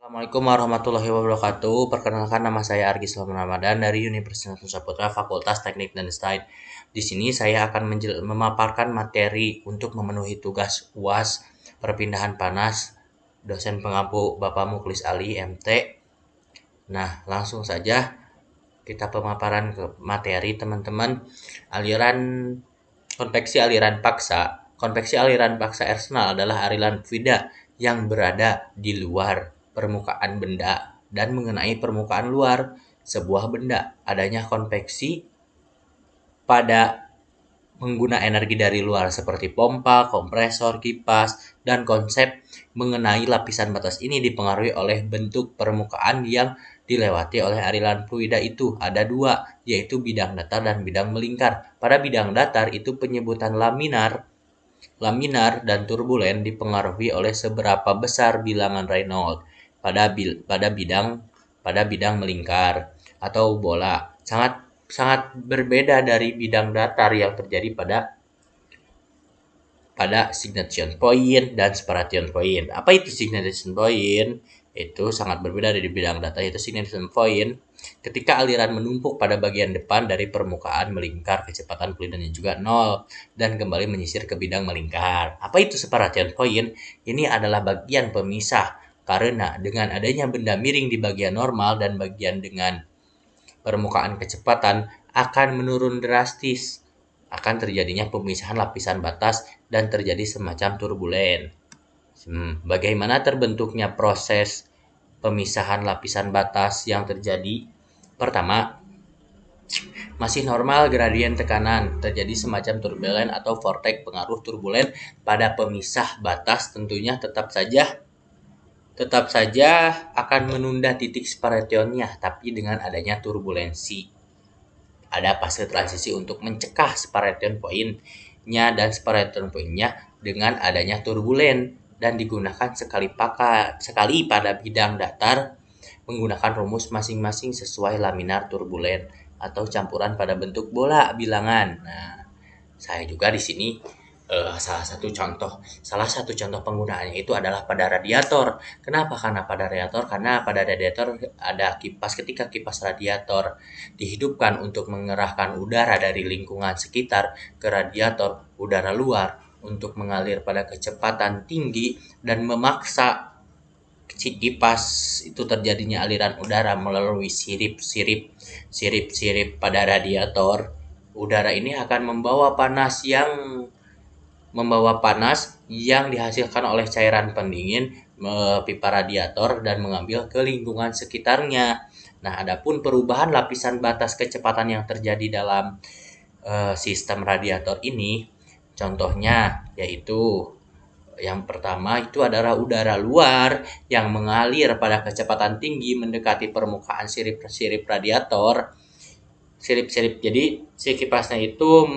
Assalamualaikum warahmatullahi wabarakatuh. Perkenalkan nama saya Argi Selamat Ramadan dari Universitas Nusa Putra Fakultas Teknik dan Desain. Di sini saya akan memaparkan materi untuk memenuhi tugas UAS perpindahan panas dosen pengampu Bapak Muklis Ali MT. Nah, langsung saja kita pemaparan ke materi teman-teman. Aliran Konveksi aliran paksa. Konveksi aliran paksa eksternal adalah aliran fluida yang berada di luar permukaan benda dan mengenai permukaan luar sebuah benda. Adanya konveksi pada pengguna energi dari luar seperti pompa, kompresor, kipas, dan konsep mengenai lapisan batas ini dipengaruhi oleh bentuk permukaan yang dilewati oleh aliran fluida itu. Ada dua, yaitu bidang datar dan bidang melingkar. Pada bidang datar itu penyebutan laminar dan turbulen dipengaruhi oleh seberapa besar bilangan Reynolds. Pada bidang melingkar atau bola sangat berbeda dari bidang datar yang terjadi pada signature point dan separation point. Apa itu signature point? Itu sangat berbeda dari bidang datar, yaitu signature point ketika aliran menumpuk pada bagian depan dari permukaan melingkar, kecepatan fluidnya juga nol dan kembali menyisir ke bidang melingkar. Apa itu separation point? Ini adalah bagian pemisah karena dengan adanya benda miring di bagian normal dan bagian dengan permukaan kecepatan akan menurun drastis. Akan terjadinya pemisahan lapisan batas dan terjadi semacam turbulen. Bagaimana terbentuknya proses pemisahan lapisan batas yang terjadi? Pertama, masih normal gradien tekanan, terjadi semacam turbulen atau vortex pengaruh turbulen pada pemisah batas tentunya tetap saja akan menunda titik separationnya, tapi dengan adanya turbulensi. Ada fase transisi untuk mencegah separation point-nya dan separation point-nya dengan adanya turbulen dan digunakan sekali pada bidang datar menggunakan rumus masing-masing sesuai laminar turbulen atau campuran pada bentuk bola bilangan. Nah, saya juga di sini salah satu contoh penggunaannya itu adalah pada radiator. Kenapa? Karena pada radiator ada kipas. Ketika kipas radiator dihidupkan untuk mengerahkan udara dari lingkungan sekitar ke radiator udara luar untuk mengalir pada kecepatan tinggi dan memaksa kipas itu terjadinya aliran udara melalui sirip-sirip pada radiator. Udara ini akan membawa panas yang dihasilkan oleh cairan pendingin pipa radiator dan mengambil ke lingkungan sekitarnya. Nah, adapun perubahan lapisan batas kecepatan yang terjadi dalam sistem radiator ini, contohnya yaitu yang pertama itu adalah udara luar yang mengalir pada kecepatan tinggi mendekati permukaan sirip-sirip radiator. Jadi si kipasnya itu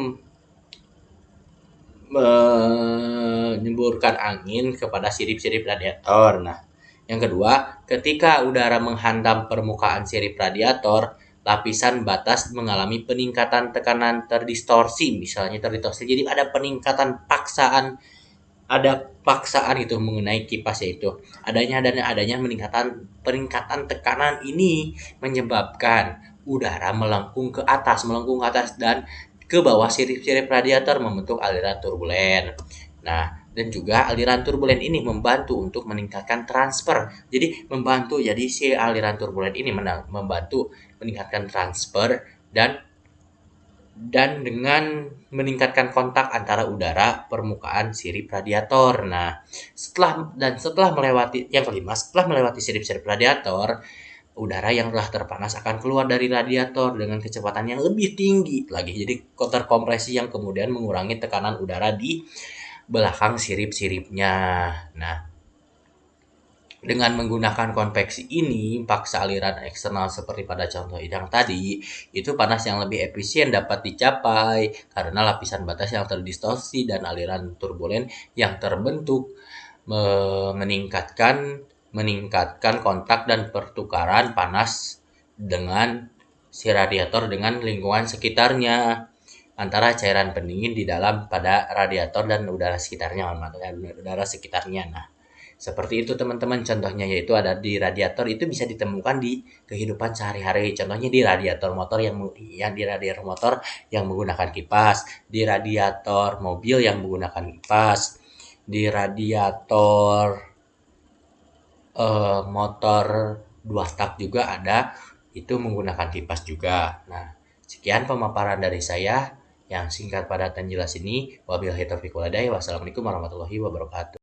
menyemburkan angin kepada sirip-sirip radiator. Nah, yang kedua, ketika udara menghantam permukaan sirip radiator, lapisan batas mengalami peningkatan tekanan terdistorsi, jadi ada peningkatan paksaan, itu mengenai kipas, yaitu adanya peningkatan tekanan ini menyebabkan udara melengkung ke atas dan ke bawah sirip-sirip radiator membentuk aliran turbulen. Nah, dan juga aliran turbulen ini membantu untuk meningkatkan transfer. Jadi si aliran turbulen ini membantu meningkatkan transfer dan dengan meningkatkan kontak antara udara permukaan sirip radiator. Nah, setelah melewati sirip-sirip radiator, udara yang telah terpanas akan keluar dari radiator dengan kecepatan yang lebih tinggi lagi. Jadi terkompresi yang kemudian mengurangi tekanan udara di belakang sirip-siripnya. Nah, dengan menggunakan konveksi ini, paksa aliran eksternal seperti pada contoh yang tadi, itu panas yang lebih efisien dapat dicapai karena lapisan batas yang terdistorsi dan aliran turbulen yang terbentuk meningkatkan kontak dan pertukaran panas dengan si radiator dengan lingkungan sekitarnya antara cairan pendingin di dalam pada radiator dan udara sekitarnya. Nah, Seperti itu teman-teman, contohnya yaitu ada di radiator itu bisa ditemukan di kehidupan sehari-hari. Contohnya di radiator motor yang di radiator motor yang menggunakan kipas, di radiator mobil yang menggunakan kipas, di radiator motor 2 tak juga ada, itu menggunakan kipas juga. Nah, sekian pemaparan dari saya yang singkat, padat, dan jelas ini. Wabillahi taufiq walhidayah. Wassalamualaikum warahmatullahi wabarakatuh.